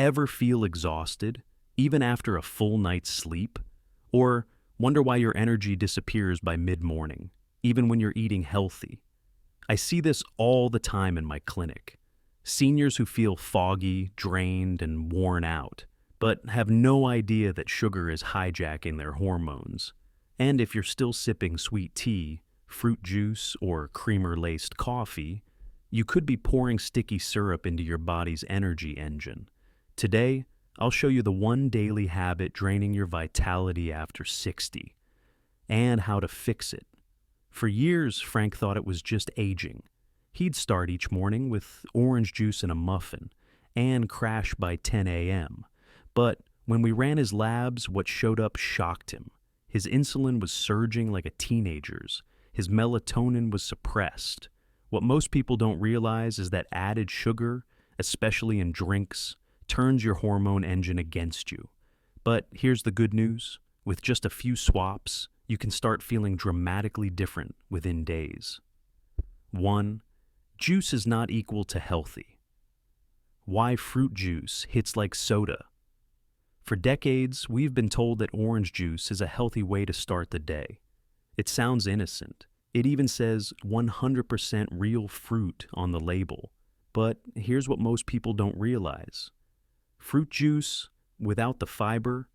Ever feel exhausted, even after a full night's sleep? Or wonder why your energy disappears by mid-morning, even when you're eating healthy? I see this all the time in my clinic. Seniors who feel foggy, drained, and worn out, but have no idea that sugar is hijacking their hormones. And if you're still sipping sweet tea, fruit juice, or creamer-laced coffee, you could be pouring sticky syrup into your body's energy engine. Today, I'll show you the one daily habit draining your vitality after 60, and how to fix it. For years, Frank thought it was just aging. He'd start each morning with orange juice and a muffin, and crash by 10 a.m. But when we ran his labs, what showed up shocked him. His insulin was surging like a teenager's. His melatonin was suppressed. What most people don't realize is that added sugar, especially in drinks, turns your hormone engine against you. But here's the good news. With just a few swaps, you can start feeling dramatically different within days. 1. Juice is not equal to healthy. Why fruit juice hits like soda? For decades, we've been told that orange juice is a healthy way to start the day. It sounds innocent. It even says 100% real fruit on the label. But here's what most people don't realize. Fruit juice, without the fiber,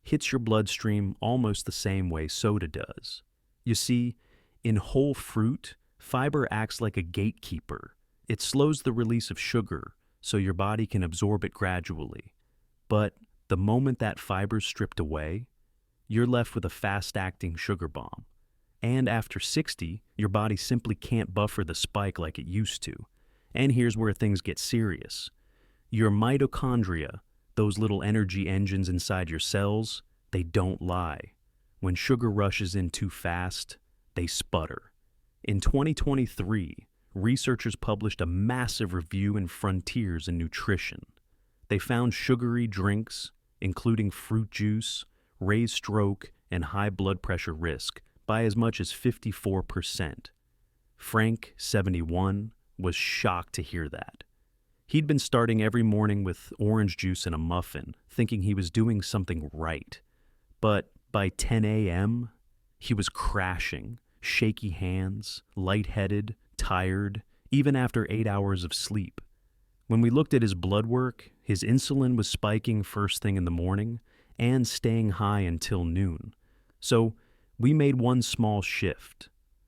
hits your bloodstream almost the same way soda does. You see, in whole fruit, fiber acts like a gatekeeper. It slows the release of sugar so your body can absorb it gradually. But the moment that fiber's stripped away, you're left with a fast-acting sugar bomb. And after 60, your body simply can't buffer the spike like it used to. And here's where things get serious. Your mitochondria, those little energy engines inside your cells, they don't lie. When sugar rushes in too fast, they sputter. In 2023, researchers published a massive review in Frontiers in Nutrition. They found sugary drinks, including fruit juice, raise stroke and high blood pressure risk by as much as 54%. Frank, 71, was shocked to hear that. He'd been starting every morning with orange juice and a muffin, thinking he was doing something right. But by 10 a.m., he was crashing, shaky hands, lightheaded, tired, even after 8 hours of sleep. When we looked at his blood work, his insulin was spiking first thing in the morning and staying high until noon. So we made one small shift.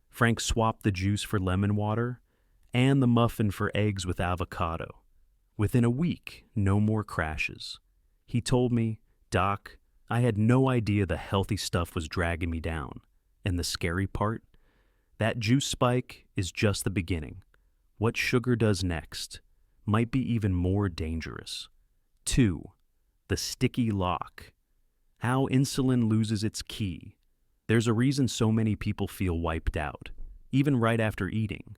Frank swapped the juice for lemon water and the muffin for eggs with avocado. Within a week, no more crashes. He told me, "Doc, I had no idea the healthy stuff was dragging me down. And the scary part? That juice spike is just the beginning. What sugar does next might be even more dangerous." 2. The sticky lock. How insulin loses its key. There's a reason so many people feel wiped out, even right after eating.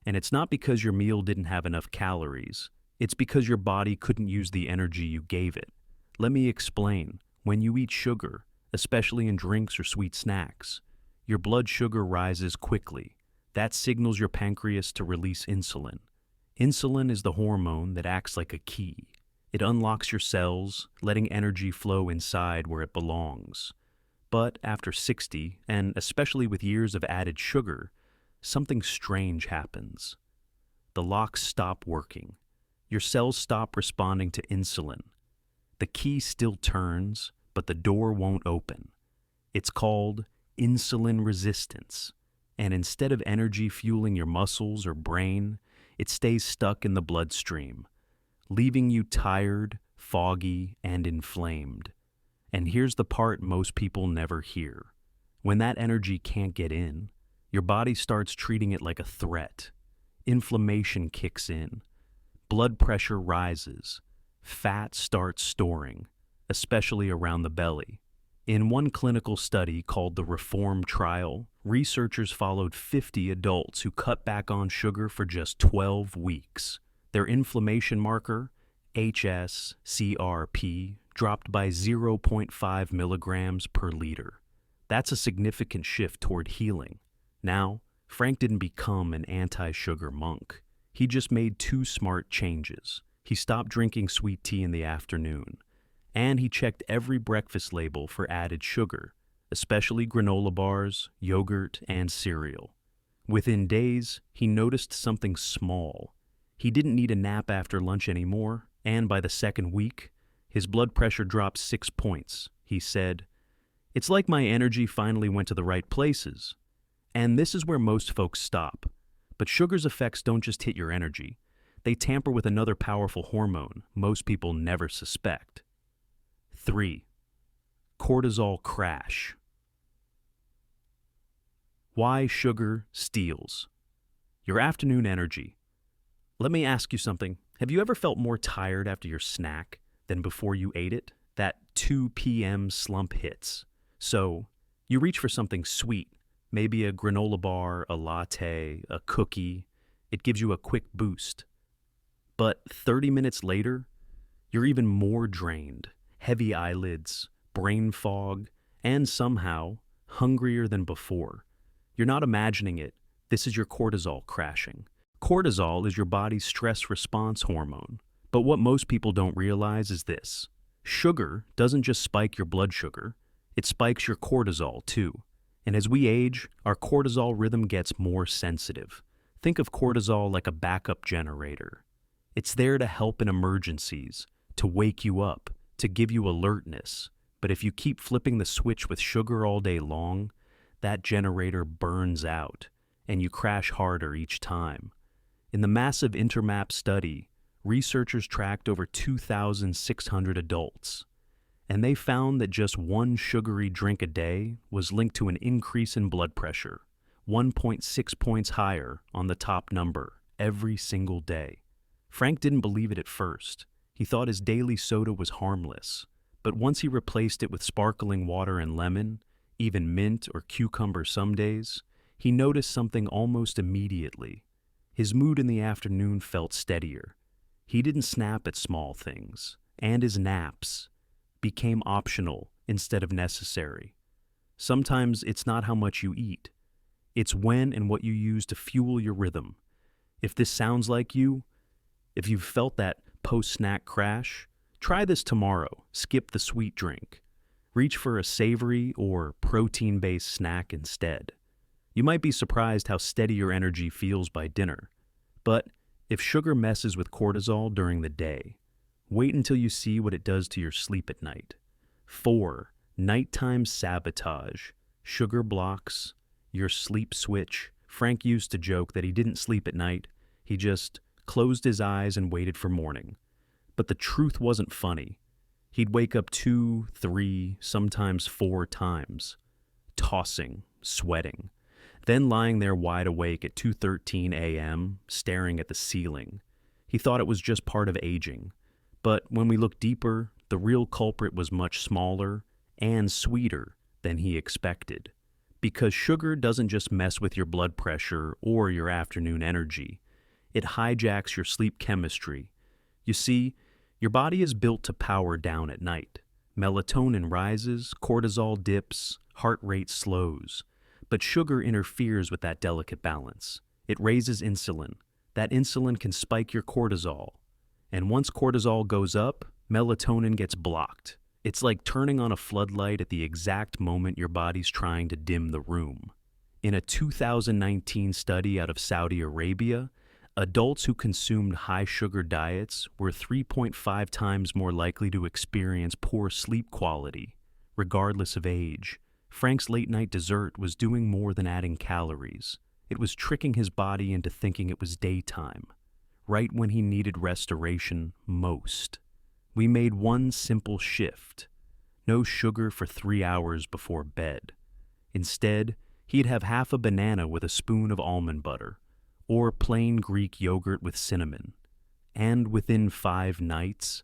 And it's not because your meal didn't have enough calories. It's because your body couldn't use the energy you gave it. Let me explain. When you eat sugar, especially in drinks or sweet snacks, your blood sugar rises quickly. That signals your pancreas to release insulin. Insulin is the hormone that acts like a key. It unlocks your cells, letting energy flow inside where it belongs. But after 60, and especially with years of added sugar, something strange happens. The locks stop working. Your cells stop responding to insulin. The key still turns, but the door won't open. It's called insulin resistance. And instead of energy fueling your muscles or brain, it stays stuck in the bloodstream, leaving you tired, foggy, and inflamed. And here's the part most people never hear. When that energy can't get in, your body starts treating it like a threat. Inflammation kicks in. Blood pressure rises. Fat starts storing, especially around the belly. In one clinical study called the Reform Trial, researchers followed 50 adults who cut back on sugar for just 12 weeks. Their inflammation marker, hsCRP, dropped by 0.5 milligrams per liter. That's a significant shift toward healing. Now, Frank didn't become an anti-sugar monk. He just made two smart changes. He stopped drinking sweet tea in the afternoon, and he checked every breakfast label for added sugar, especially granola bars, yogurt, and cereal. Within days, he noticed something small. He didn't need a nap after lunch anymore, and by the second week, his blood pressure dropped 6 points. He said, "It's like my energy finally went to the right places." And this is where most folks stop. But sugar's effects don't just hit your energy. They tamper with another powerful hormone most people never suspect. 3. Cortisol crash. Why sugar steals your afternoon energy. Let me ask you something. Have you ever felt more tired after your snack than before you ate it? That 2 p.m. slump hits. So you reach for something sweet, maybe a granola bar, a latte, a cookie. It gives you a quick boost. But 30 minutes later, you're even more drained, heavy eyelids, brain fog, and somehow hungrier than before. You're not imagining it. This is your cortisol crashing. Cortisol is your body's stress response hormone. But what most people don't realize is this. Sugar doesn't just spike your blood sugar, it spikes your cortisol too. And as we age, our cortisol rhythm gets more sensitive. Think of cortisol like a backup generator. It's there to help in emergencies, to wake you up, to give you alertness. But if you keep flipping the switch with sugar all day long, that generator burns out, and you crash harder each time. In the massive Intermap study, researchers tracked over 2,600 adults, and they found that just one sugary drink a day was linked to an increase in blood pressure, 1.6 points higher on the top number every single day. Frank didn't believe it at first. He thought his daily soda was harmless, but once he replaced it with sparkling water and lemon, even mint or cucumber some days, he noticed something almost immediately. His mood in the afternoon felt steadier. He didn't snap at small things, and his naps became optional instead of necessary. Sometimes it's not how much you eat. It's when and what you use to fuel your rhythm. If this sounds like you, if you've felt that post-snack crash, try this tomorrow. Skip the sweet drink. Reach for a savory or protein-based snack instead. You might be surprised how steady your energy feels by dinner. But if sugar messes with cortisol during the day, wait until you see what it does to your sleep at night. 4. Nighttime sabotage. Sugar blocks your sleep switch. Frank used to joke that he didn't sleep at night. He just closed his eyes and waited for morning. But the truth wasn't funny. He'd wake up 2, 3, sometimes 4 times, tossing, sweating, then lying there wide awake at 2:13 a.m., staring at the ceiling. He thought it was just part of aging. But when we looked deeper, the real culprit was much smaller and sweeter than he expected. Because sugar doesn't just mess with your blood pressure or your afternoon energy. It hijacks your sleep chemistry. You see, your body is built to power down at night. Melatonin rises, cortisol dips, heart rate slows. But sugar interferes with that delicate balance. It raises insulin. That insulin can spike your cortisol. And once cortisol goes up, melatonin gets blocked. It's like turning on a floodlight at the exact moment your body's trying to dim the room. In a 2019 study out of Saudi Arabia, adults who consumed high-sugar diets were 3.5 times more likely to experience poor sleep quality, regardless of age. Frank's late-night dessert was doing more than adding calories. It was tricking his body into thinking it was daytime, right when he needed restoration most. We made one simple shift. No sugar for 3 hours before bed. Instead, he'd have half a banana with a spoon of almond butter, or plain Greek yogurt with cinnamon. And within 5 nights,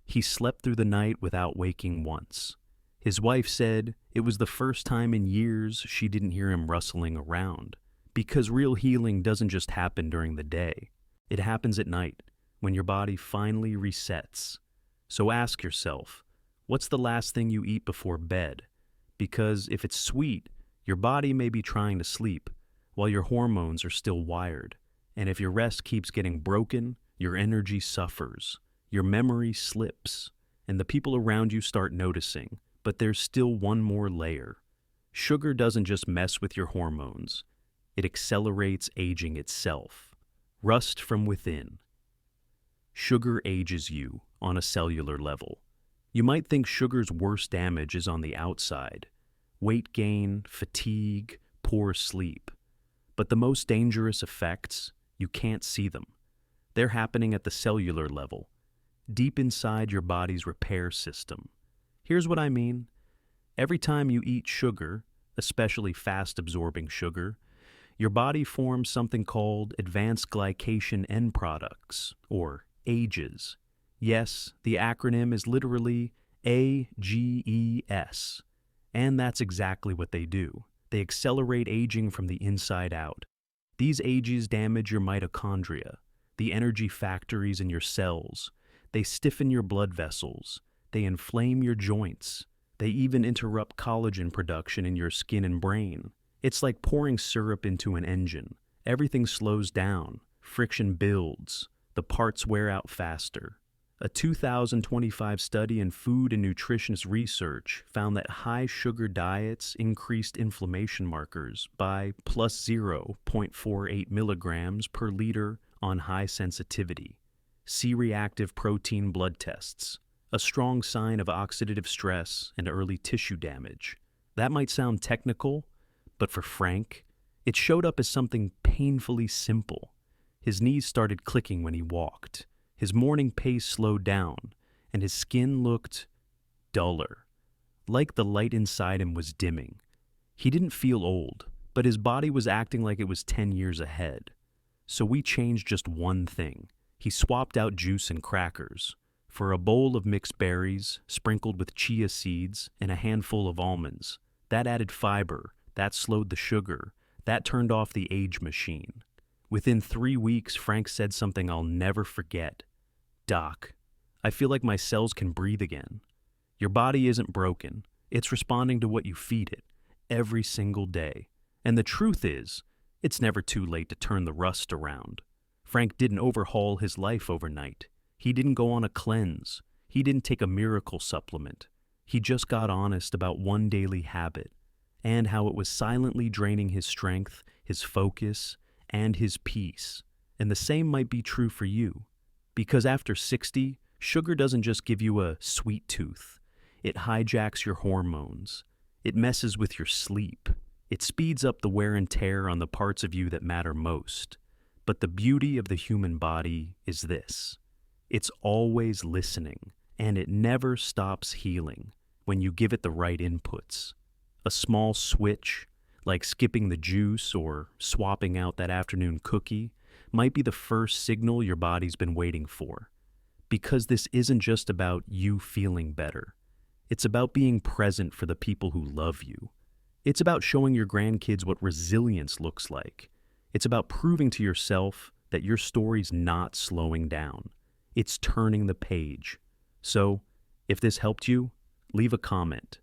he slept through the night without waking once. His wife said it was the first time in years she didn't hear him rustling around, because real healing doesn't just happen during the day. It happens at night, when your body finally resets. So ask yourself, what's the last thing you eat before bed? Because if it's sweet, your body may be trying to sleep, while your hormones are still wired. And if your rest keeps getting broken, your energy suffers, your memory slips, and the people around you start noticing. But there's still one more layer. Sugar doesn't just mess with your hormones, it accelerates aging itself. Rust from within. Sugar ages you on a cellular level. You might think sugar's worst damage is on the outside: weight gain, fatigue, poor sleep. But the most dangerous effects, you can't see them. They're happening at the cellular level, deep inside your body's repair system. Here's what I mean. Every time you eat sugar, especially fast-absorbing sugar, your body forms something called advanced glycation end products, or AGEs. Yes, the acronym is literally AGES. And that's exactly what they do. They accelerate aging from the inside out. These AGEs damage your mitochondria, the energy factories in your cells. They stiffen your blood vessels. They inflame your joints. They even interrupt collagen production in your skin and brain. It's like pouring syrup into an engine. Everything slows down. Friction builds. The parts wear out faster. A 2025 study in food and nutritionist research found that high sugar diets increased inflammation markers by plus 0.48 milligrams per liter on high sensitivity. C-reactive protein blood tests, a strong sign of oxidative stress and early tissue damage. That might sound technical, but for Frank, it showed up as something painfully simple. His knees started clicking when he walked. His morning pace slowed down, and his skin looked duller, like the light inside him was dimming. He didn't feel old, but his body was acting like it was 10 years ahead. So we changed just one thing. He swapped out juice and crackers for a bowl of mixed berries sprinkled with chia seeds and a handful of almonds. That added fiber, that slowed the sugar, that turned off the age machine. Within 3 weeks, Frank said something I'll never forget. "Doc, I feel like my cells can breathe again." Your body isn't broken. It's responding to what you feed it every single day. And the truth is, it's never too late to turn the rust around. Frank didn't overhaul his life overnight. He didn't go on a cleanse. He didn't take a miracle supplement. He just got honest about one daily habit and how it was silently draining his strength, his focus, and his peace. And the same might be true for you. Because after 60, sugar doesn't just give you a sweet tooth. It hijacks your hormones. It messes with your sleep. It speeds up the wear and tear on the parts of you that matter most. But the beauty of the human body is this. It's always listening, and it never stops healing when you give it the right inputs. A small switch, like skipping the juice or swapping out that afternoon cookie, might be the first signal your body's been waiting for. Because this isn't just about you feeling better. It's about being present for the people who love you. It's about showing your grandkids what resilience looks like. It's about proving to yourself that your story's not slowing down. It's turning the page. So, if this helped you, leave a comment.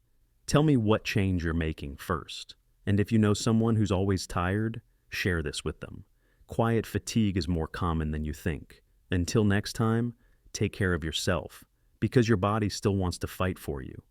Tell me what change you're making first. And if you know someone who's always tired, share this with them. Quiet fatigue is more common than you think. Until next time, take care of yourself, because your body still wants to fight for you.